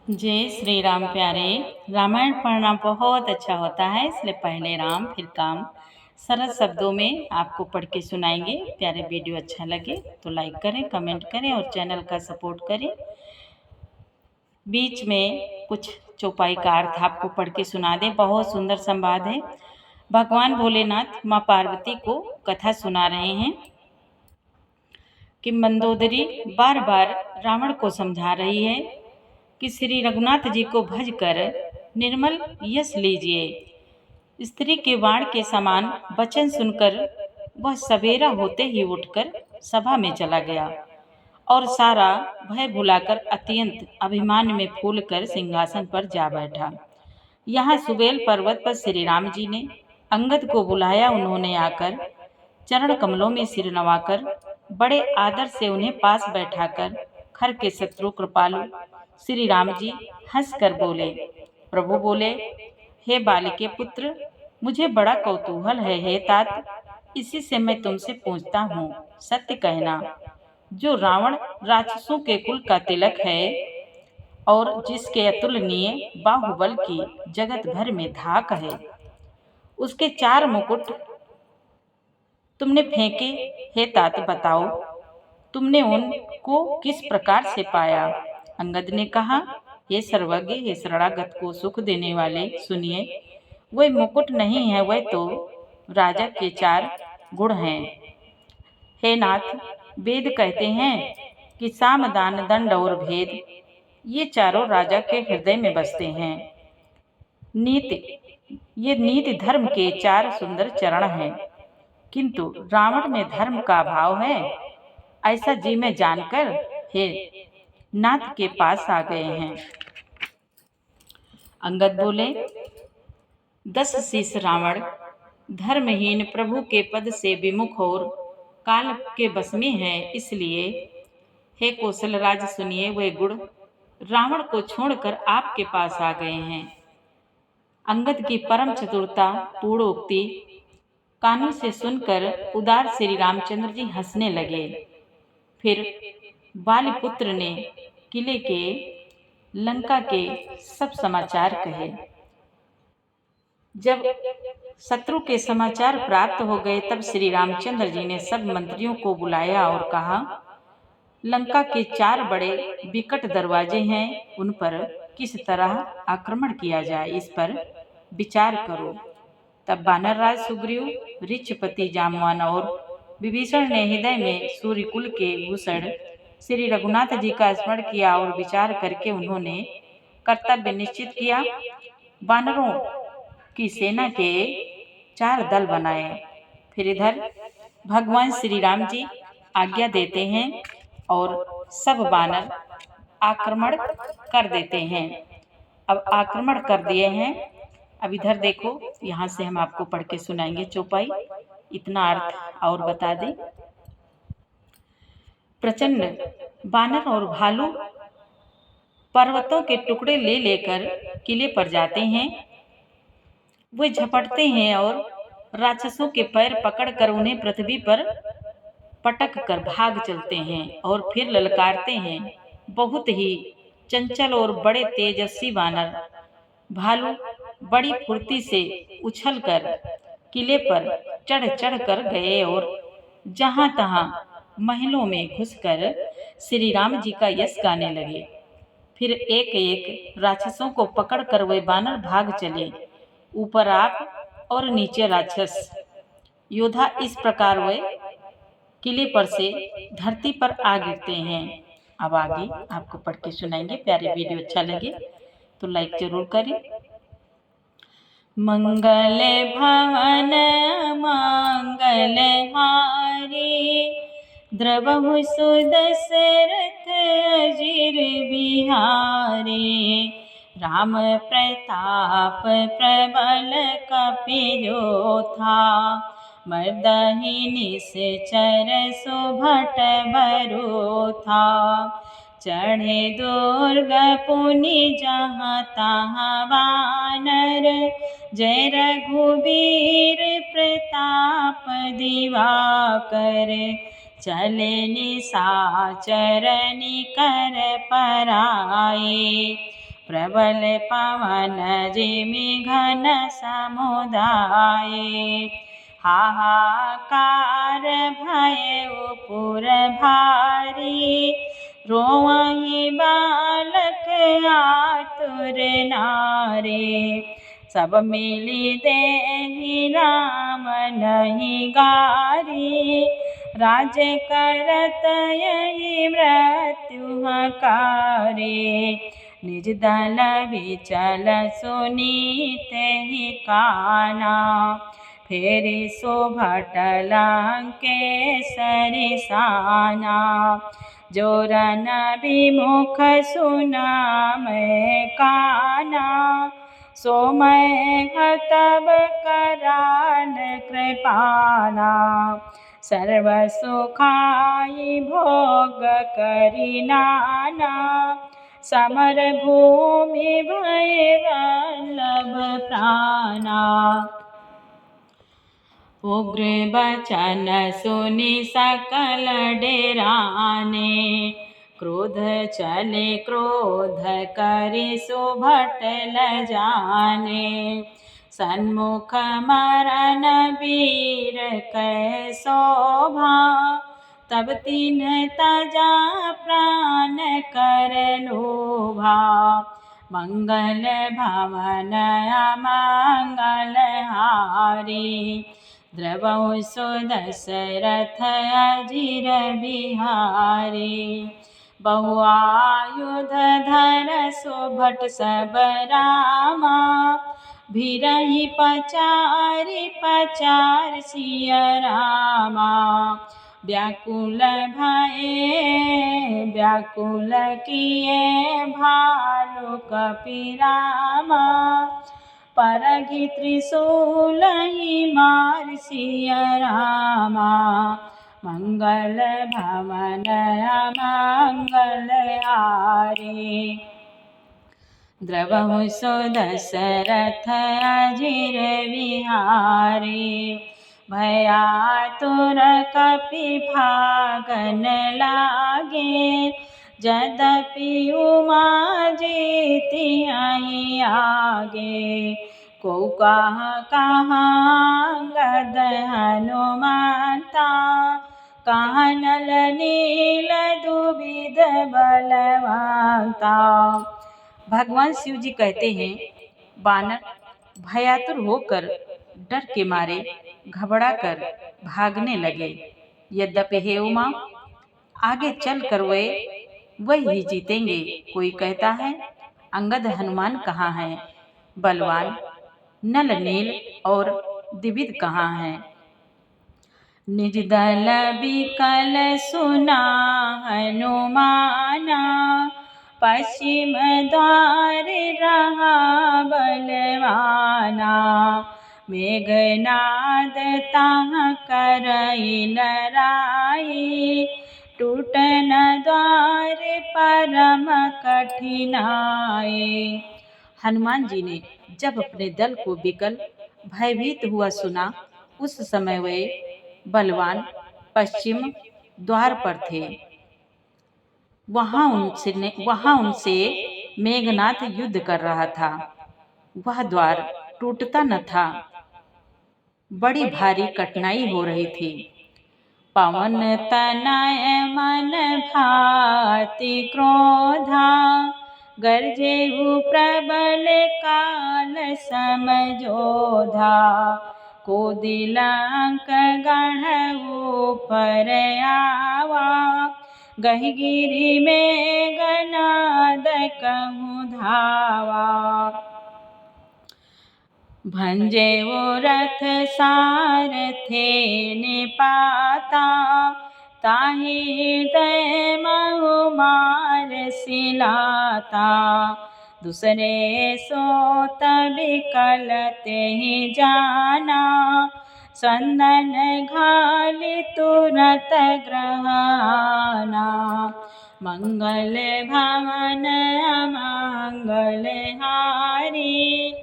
जय श्री राम प्यारे। रामायण पढ़ना बहुत अच्छा होता है, इसलिए पहले राम फिर काम सरल शब्दों में आपको पढ़ के सुनाएंगे। प्यारे वीडियो अच्छा लगे तो लाइक करें, कमेंट करें और चैनल का सपोर्ट करें। बीच में कुछ चौपाई का अर्थ आपको पढ़ के सुना दे। बहुत सुंदर संवाद है। भगवान भोलेनाथ माँ पार्वती को कथा सुना रहे हैं कि मंदोदरी बार बार रावण को समझा रही है कि श्री रघुनाथ जी को भज कर निर्मल यश लीजिए। स्त्री के वाण के समान वचन सुनकर वह सवेरा होते ही उठकर सभा में चला गया और सारा भय भुलाकर अत्यंत अभिमान में फूलकर सिंहासन पर जा बैठा। यहाँ सुबेल पर्वत पर श्री राम जी ने अंगद को बुलाया। उन्होंने आकर चरण कमलों में सिर नवाकर बड़े आदर से उन्हें पास बैठाकर खर के शत्रु कृपालु श्री राम जी हंसकर बोले। प्रभु बोले, हे बालिके पुत्र, मुझे बड़ा कौतूहल है। हे तात, इसी से मैं तुमसे पूछता हूँ, सत्य कहना। जो रावण राक्षसों के कुल का तिलक है और जिसके अतुलनीय बाहुबल की जगत भर में धाक है, उसके 4 मुकुट तुमने फेंके। हे तात, बताओ तुमने उनको किस प्रकार से पाया? अंगद ने कहा, हे सर्वज्ञ, हे शरणागत को सुख देने वाले, सुनिए। वह मुकुट नहीं है, वह तो राजा के 4 गुण हैं। हे नाथ, वेद कहते हैं कि साम दान दंड और भेद, ये चारों राजा के हृदय में बसते हैं। ये नीति धर्म के 4 सुंदर चरण हैं, किंतु रावण में धर्म का अभाव है, ऐसा जी में जानकर हे नाथ के पास आ गए हैं। अंगद बोले, 10 शीश रावण धर्महीन प्रभु के पद से विमुख और काल के बस में है। इसलिए हे कौशल राज, सुनिए, वे गुण रावण को छोड़कर आपके पास आ गए हैं। अंगद की परम चतुरता पूर्ण उक्ति कानों से सुनकर उदार श्री रामचंद्र जी हंसने लगे। फिर बालीपुत्र ने किले के लंका के सब समाचार कहे। जब शत्रु के समाचार प्राप्त हो गए, तब श्री रामचंद्र जी ने सब मंत्रियों को बुलाया और कहा, लंका के 4 बड़े विकट दरवाजे हैं, उन पर किस तरह आक्रमण किया जाए, इस पर विचार करो। तब वानरराज सुग्रीव, ऋक्षपति जामवान और विभीषण ने हृदय में सूर्यकुल के भूषण श्री रघुनाथ जी का स्मरण किया और विचार करके उन्होंने कर्तव्य निश्चित किया। वानरों की सेना के 4 दल बनाए। फिर इधर भगवान श्री राम जी आज्ञा देते हैं और सब वानर आक्रमण कर देते हैं। अब आक्रमण कर दिए हैं। अब इधर देखो, यहाँ से हम आपको पढ़ के सुनाएंगे चौपाई। इतना अर्थ और बता दें। प्रचंड वानर और भालू पर्वतों के टुकड़े ले लेकर किले पर जाते हैं। वे झपटते हैं और राक्षसों के पैर पकड़कर उन्हें पृथ्वी पर पटक कर भाग चलते हैं और फिर ललकारते हैं। बहुत ही चंचल और बड़े तेजस्वी वानर भालू बड़ी फुर्ती से उछलकर किले पर चढ़ चढ़ कर गए और जहां तहां महलों में घुसकर श्री राम जी का यश गाने लगे। फिर एक एक राक्षसों को पकड़कर वे वानर भाग चले। ऊपर आप और नीचे राक्षस योद्धा, इस प्रकार वे किले पर से धरती पर आ गिरते हैं। अब आगे आपको पढ़ के सुनाएंगे। प्यारे वीडियो अच्छा लगे तो लाइक जरूर करें। मंगल भवन मंगल हारी, द्रवहु सुदशरथ अजिर बिहारी। राम प्रताप प्रबल कपिजोथा, मर्दहि निश्चर सुभट बरूथा। चढ़े दुर्ग पुनि जहाँ तहाँ वानर, जय रघुबीर प्रताप दिवाकर। चले निशाचर निकर पराए, प्रबल पवन जिमि घन समुदाय। हाहाकार भयउ पुर भारी, रोवहि बालक आतुर नारी। सब मिली देहि राम नहीं गारी, राज्य करत यही मृत्यु हकारी। निज दल विचल सुनी तेहि काना, फेरि सुभट लंकेसरि साना। जोरन विमुख सुनामै काना, सोमय तब कराल कृपाना। सर्व सुखाई भोग करि नाना, समर भूमि भय वल्लभ प्राणा। उग्र बचन सुनि सकल डेराने, क्रोध चले क्रोध करि सुभट लजाने। सन्मुख मरन वीर कै शोभा, तब तिन्ह तजा प्राण कर लोभा। मंगल भवन अमंगल हारी, द्रवहु सुदशरथ अजिर बिहारी। बहुआयुध धर सुभट सब रामा, भिरहि पचारि पचार सिय रामा। व्याकुल भये व्याकुल किए भालु कपीरामा, परघि त्रिशूलहि मार सिय रामा। मंगल भवन अमंगल हारी, द्रवहु सुदशरथ अजिर बिहारी। भयातुर कपि भागन लागे, यद्यपि उमा जीतिहि आगे। को कहाँ गद हनुमंता, कहाँ नल नील दुबिध बलवंता। भगवान शिव जी कहते हैं, बानर भयातुर होकर डर के मारे घबरा कर भागने लगे। यद्यपि हे उमा, आगे चल कर वही ही जीतेंगे। कोई कहता है अंगद हनुमान कहाँ हैं, बलवान नल नील और द्विविध कहाँ हैं। निज दल बिकल सुना हनुमाना, पश्चिम द्वार रहा बलवाना। मेघनाद तहाँ करई लराई, टूटन द्वार परम कठिनाई। हनुमान जी ने जब अपने दल को विकल भयभीत हुआ सुना, उस समय वे बलवान पश्चिम द्वार पर थे। वहां उनसे मेघनाथ युद्ध कर रहा था। वह द्वार टूटता न था, बड़ी भारी कठिनाई हो रही थी। पवन तनय मन भाति क्रोधा, गरजेहु प्रबल काल समझोधा। कोदिलंक गढ़ऊ पर आवा, गहिगिरि मेघनाद कहूँ धावा। भंजेऊ रथ सारथे निपाता, ताहि हृदय महु मार सिलाता। दूसरे सोत बिकल तेहि जाना, संदन घालि तुरत ग्रहाना। मंगल भवन अमंगल हारी,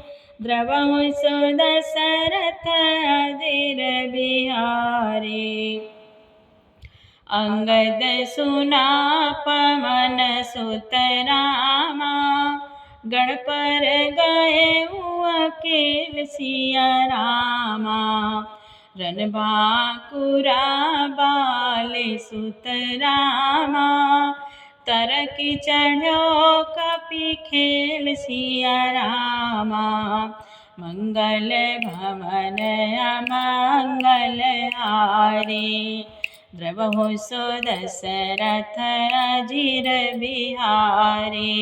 द्रवहु सुदशरथ अजिर बिहारी। अंगद सुना पवन सुत रामा, गढ़ पर गए अकेल सिया रामा, रन बांकुरा बाले सुत रामा, तरक चढ़ो कपि खेल सिया रामा, मंगल भवन अमंगल हारे, द्रवहु सो दशरथ अजिर बिहारे,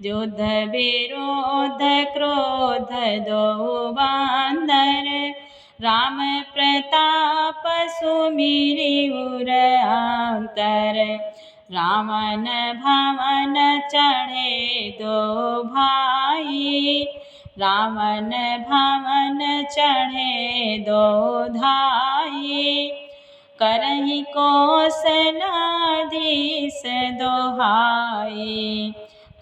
युद्ध विरोध क्रोध दो बांदर, राम प्रताप सुमिरि उर अंतर, रावण भवन चढ़े दो भाई, रावण भवन चढ़े दो धाई, करहि कौशलाधीश दोहाई,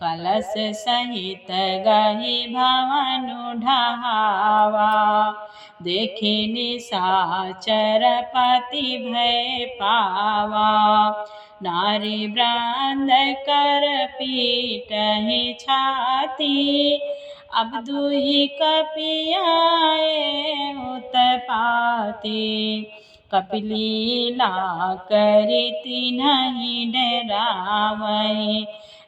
कलश सहित गहि भवन ढहावा, देखि निशाचर पति भय पावा, नारी ब्रांद कर पीटहि छाती, अब दुहि कपि आए उत्पाती, कपि लीला करि तिन्हि डरावहीं,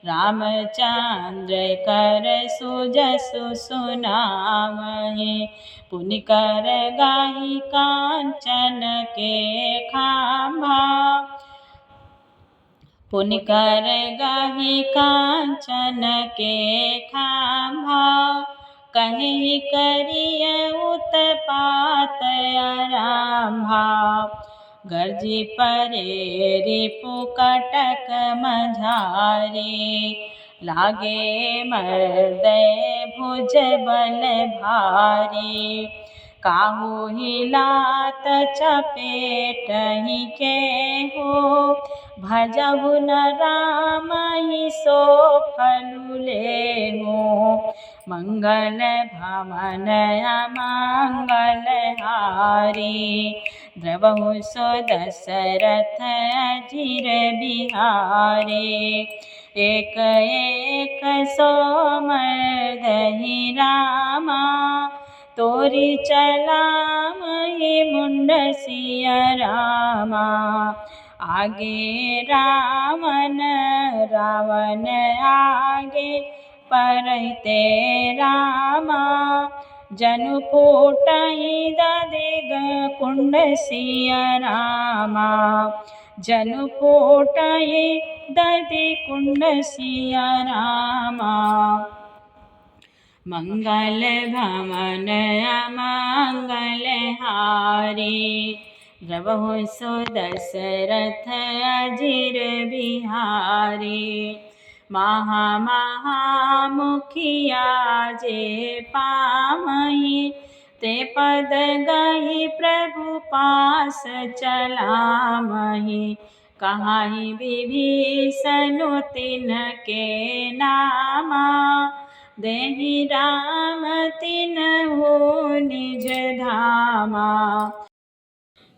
रामचंद्र कर सुजसु सुनावहीं, पुनि कर गाहि कांचन के खांभा, पुनि कर गाहि कांचन के खांभा, कहीं करिय उत्पात आरंभा, गर्जी परे रिपु कटक मझारी, लागे मर्दय भुज बल भारी, काहू हिलात चपेटहि केहू, भजहु न राम ही सो फल लेहू, मंगल भवन अमंगल हारी, द्रवहु सो दशरथ अजिर बिहारे, एक एक सो मर्दहि रामा, तोरि चलामहि मुंड सिया रामा, आगे रावण रावण आगे परहिते रामा, जनु फूटहि दधिग कुंड सिया रामा, जनु फूटहि दधि कुंड सिया रामा, मंगल भवन अमंगल हारी, द्रवहु सो दशरथ अजिर बिहारी, महा महा मुखिया जे पामहि, ते पद गहि प्रभु पास चलामहि, कहाहि विभीषण तिनके नामा, देहि राम तिन्हु निज धामा,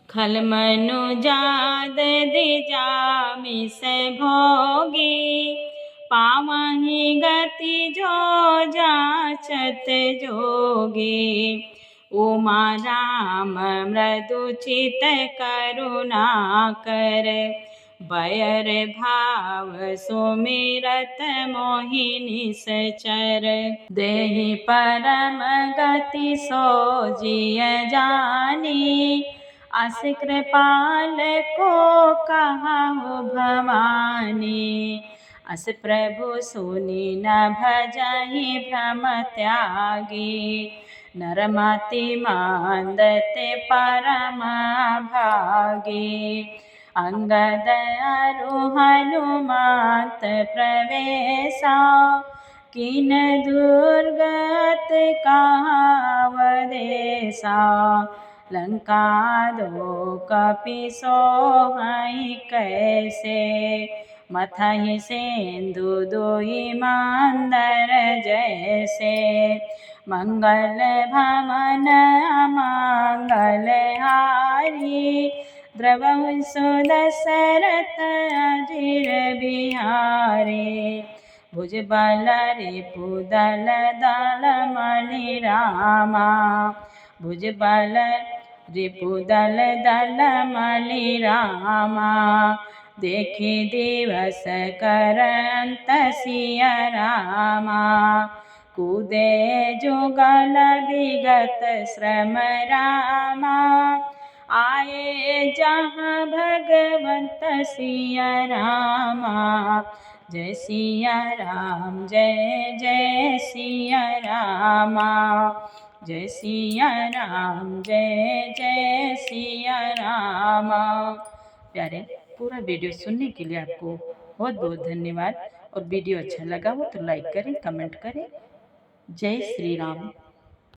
खल मनुजाद दिजा मिस भोगी, पावहि गति जो जाचत जोगी, उमा राम मृदु चित करुणा कर, बयर भाव सुमिरत मोहि निश्चर, देहि परम गति सो जिय जानी, अस कृपाल को कहाहु भवानी, अस प्रभु सुनि न भजहि भ्रम त्यागी, नरमति मांदते परम भागी, अंगद अरु हनुमत प्रवेशा, किन दुर्गत कहावदेशा, लंका दो कपि सोहहि कैसे, मथहि सिंधु दुहि मंदर जैसे, मंगल भवन अमंगल हारी, द्रवहु सो दशरथ अजिर बिहारे, भुजबल रिपुदल दल मणि रामा। भुजबल रिपुदल दल मणि रामा। देखि दिवस करंत सिय रामा। कूदे जुगल विगत श्रम रामा। आए जहाँ भगवंत सिय रामा। जय सिया राम जय जय सिया रामा। जय सिया राम जय जय सिया रामा। प्यारे, पूरा वीडियो सुनने के लिए आपको बहुत बहुत धन्यवाद। और वीडियो अच्छा लगा हो तो लाइक करें, कमेंट करें। जय श्री राम।